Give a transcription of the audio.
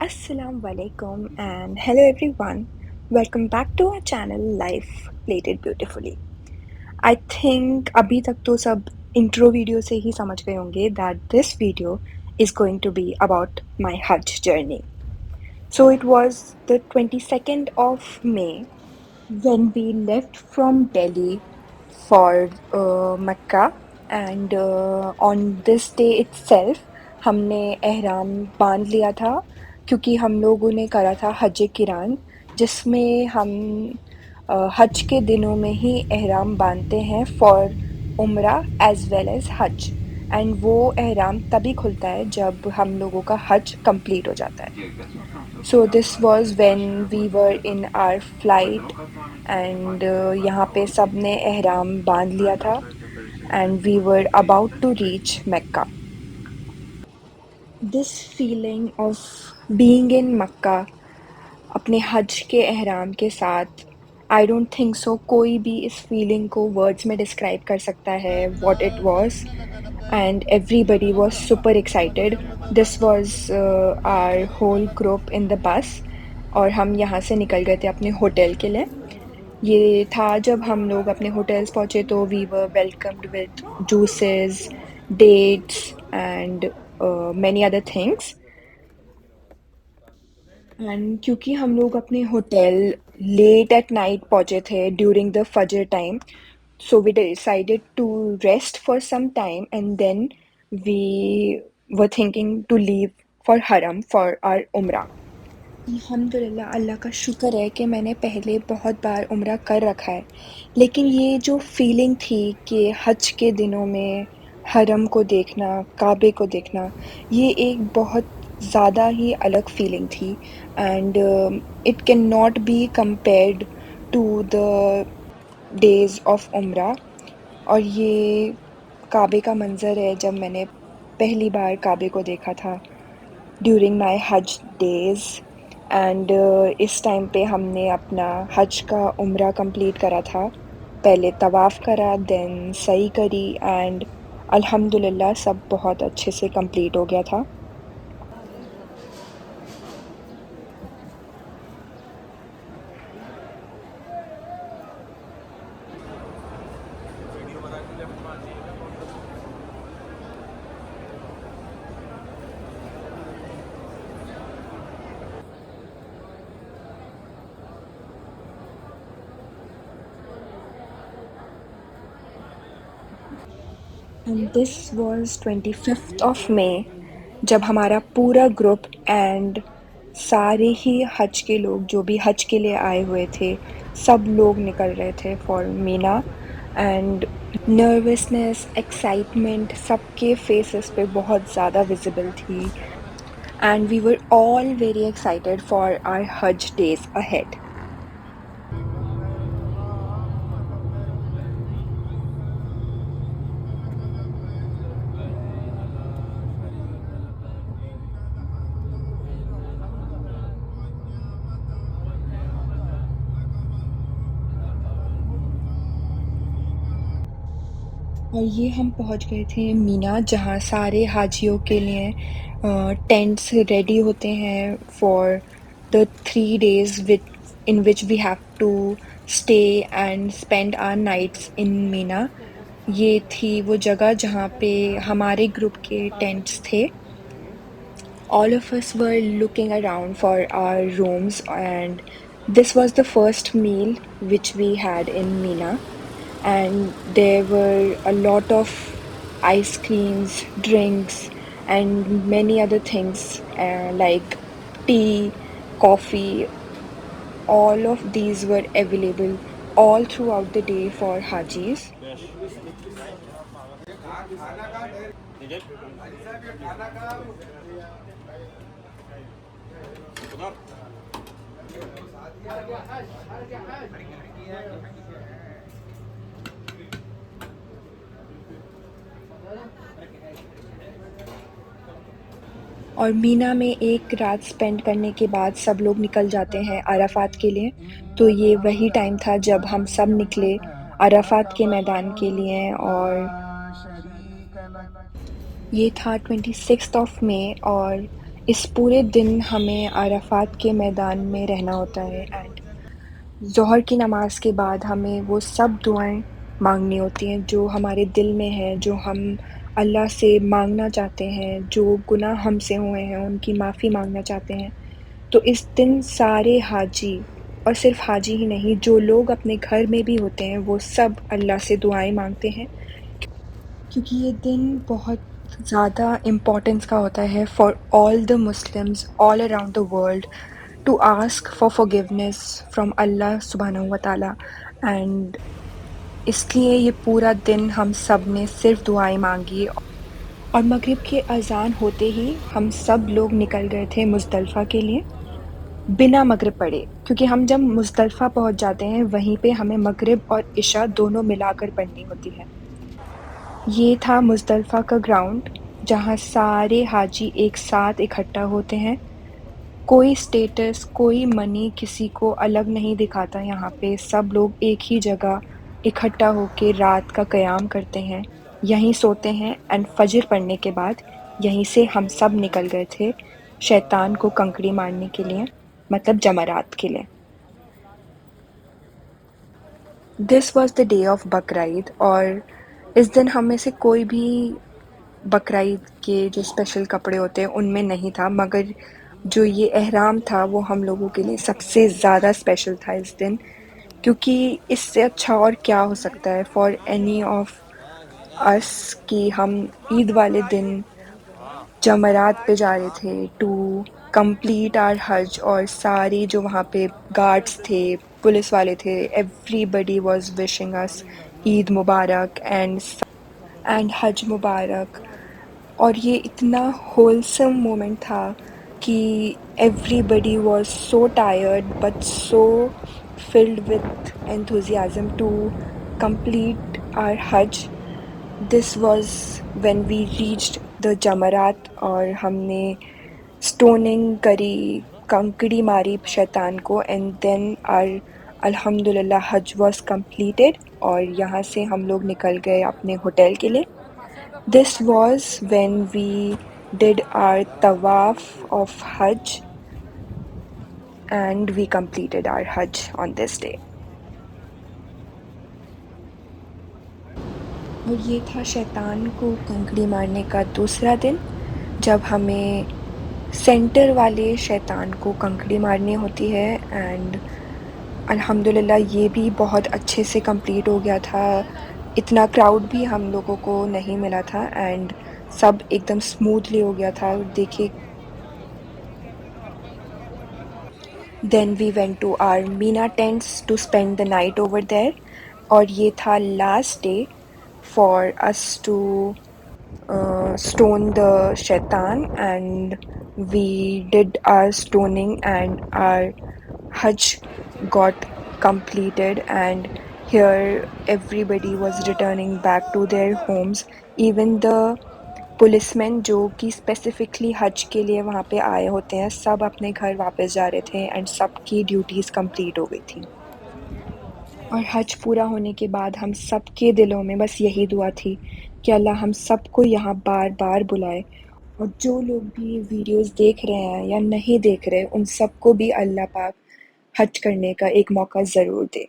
Assalamu alaikum and hello everyone. Welcome back to our channel Life Plated Beautifully. I think अभी तक तो सब intro video से ही समझ गए होंगे that this video is going to be about my Hajj journey. So it was the 22nd of May when we left from Delhi for Mecca, and on this day itself हमने एहराम बांध लिया था क्योंकि हम लोगों ने करा था हज किरान, जिसमें हम हज के दिनों में ही एहराम बांधते हैं फॉर उम्रा एज वेल एज हज, एंड वो एहराम तभी खुलता है जब हम लोगों का हज कंप्लीट हो जाता है. So this was when we were in our flight and यहाँ पे सब ने एहराम बांध लिया था and we were about to reach Mecca. This feeling of being in Mecca अपने हज के एहराम के साथ, आई डोंट थिंक सो कोई भी इस फीलिंग को वर्ड्स में डिस्क्राइब कर सकता है what it was, and everybody was super excited. This was our whole group in the bus और हम यहाँ से निकल गए थे अपने होटल के लिए. ये था जब हम लोग अपने होटल्स पहुँचे तो we were welcomed with juices, dates and many other things. And क्योंकि हम लोग अपने होटल लेट एट नाइट पहुँचे थे ड्यूरिंग द फजर time, so we decided to rest for some time and then we were thinking to leave for Haram for our Umrah. अल्हम्दुलिल्लाह, अल्लाह का शुक्र है कि मैंने पहले बहुत बार उम्रा कर रखा है, लेकिन ये जो फीलिंग थी कि हज के दिनों में हरम को देखना, काबे को देखना, ये एक बहुत ज़्यादा ही अलग फीलिंग थी and it can not be compared to the days of Umrah. और ये काबे का मंज़र है जब मैंने पहली बार काबे को देखा था ड्यूरिंग माई हज डेज़. एंड इस टाइम पे हमने अपना हज का उम्रा कंप्लीट करा था. पहले तवाफ़ करा, देन सई करी एंड अल्हम्दुलिल्लाह सब बहुत अच्छे से कंप्लीट हो गया था. And this was 25th of May जब हमारा पूरा ग्रुप एंड सारे ही हज के लोग जो भी हज के लिए आए हुए थे, सब लोग निकल रहे थे for Mina. And nervousness, excitement सबके फेसेस पे बहुत ज़्यादा विजिबल थी and we were all very excited for our Hajj days ahead. और ये हम पहुंच गए थे मीना, जहाँ सारे हाजियों के लिए टेंट्स रेडी होते हैं for the 3 days in which we have to stay and spend our nights in Mina. ये थी वो जगह जहाँ पे हमारे ग्रुप के टेंट्स थे। All of us were looking around for our rooms, and this was the first meal which we had in Mina. And there were a lot of ice creams, drinks, and many other things like tea, coffee. All of these were available all throughout the day for Hajis. और मीना में एक रात spend करने के बाद सब लोग निकल जाते हैं अराफात के लिए। तो ये वही टाइम था जब हम सब निकले अराफात के मैदान के लिए। और ये था 26 मई, और इस पूरे दिन हमें अराफात के मैदान में रहना होता है। एंड ज़ोहर की नमाज के बाद हमें वो सब दुआएं मांगनी होती हैं जो हमारे दिल में है, जो हम अल्लाह से मांगना चाहते हैं, जो गुनाह हमसे हुए हैं उनकी माफ़ी मांगना चाहते हैं। तो इस दिन सारे हाजी, और सिर्फ हाजी ही नहीं, जो लोग अपने घर में भी होते हैं वो सब अल्लाह से दुआएं मांगते हैं, क्योंकि ये दिन बहुत ज़्यादा इम्पोर्टेंस का होता है for all the Muslims all around the world to ask for forgiveness from Allah सुब्हानहू व तआला। एंड इसलिए ये पूरा दिन हम सब ने सिर्फ दुआएं मांगी। और मगरिब के अजान होते ही हम सब लोग निकल गए थे मुज़दलिफ़ा के लिए बिना मगरिब पढ़े, क्योंकि हम जब मुज़दलिफ़ा पहुंच जाते हैं वहीं पे हमें मगरिब और इशा दोनों मिलाकर पढ़नी होती है। ये था मुज़दलिफ़ा का ग्राउंड जहाँ सारे हाजी एक साथ इकट्ठा होते हैं। कोई स्टेटस, कोई मनी किसी को अलग नहीं दिखाता। यहाँ पे सब लोग एक ही जगह इकट्ठा होके रात का क़याम करते हैं, यहीं सोते हैं। एंड फजर पढ़ने के बाद यहीं से हम सब निकल गए थे शैतान को कंकड़ी मारने के लिए, मतलब जमरात के लिए। This was the day of Bakrid, और इस दिन हम में से कोई भी बकरीद के जो स्पेशल कपड़े होते हैं उनमें नहीं था, मगर जो ये एहराम था वो हम लोगों के लिए सबसे ज़्यादा स्पेशल था इस दिन, क्योंकि इससे अच्छा और क्या हो सकता है फॉर एनी ऑफ अस कि हम ईद वाले दिन जमरात पे जा रहे थे टू कंप्लीट आवर हज। और सारी जो वहाँ पे गार्ड्स थे, पुलिस वाले थे, everybody was wishing us Eid Mubarak and हज मुबारक। और ये इतना होलसम मोमेंट था कि everybody was so tired but so filled with enthusiasm to complete our Hajj. This was when we reached the Jamarat, और हमने स्टोनिंग करी, कंकड़ी मारी शैतान को, एंड देन आर अल्हम्दुलिल्लाह हज वाज कंप्लीटेड। और यहाँ से हम लोग निकल गए अपने होटल के लिए। This was when we did our tawaf of Hajj, and we completed our Hajj on this day. और ये था शैतान को कंकड़ी मारने का दूसरा दिन, जब हमें सेंटर वाले शैतान को कंकड़ी मारनी होती है। एंड अल्हम्दुलिल्लाह ये भी बहुत अच्छे से कंप्लीट हो गया था। इतना क्राउड भी हम लोगों को नहीं मिला था, एंड सब एकदम स्मूथली हो गया था। देखिए, then we went to our Mina tents to spend the night over there. और ये था last day for us to stone the shaitan, and we did our stoning, and our Hajj got completed. And here everybody was returning back to their homes, even the policeman जो कि specifically हज के लिए वहाँ पे आए होते हैं, सब अपने घर वापस जा रहे थे एंड सबकी ड्यूटीज़ कंप्लीट हो गई थी। और हज पूरा होने के बाद हम सबके दिलों में बस यही दुआ थी कि अल्लाह हम सबको यहाँ बार बार बुलाए। और जो लोग भी वीडियोस देख रहे हैं या नहीं देख रहे, उन सबको भी अल्लाह पाक हज करने का एक मौका ज़रूर दे।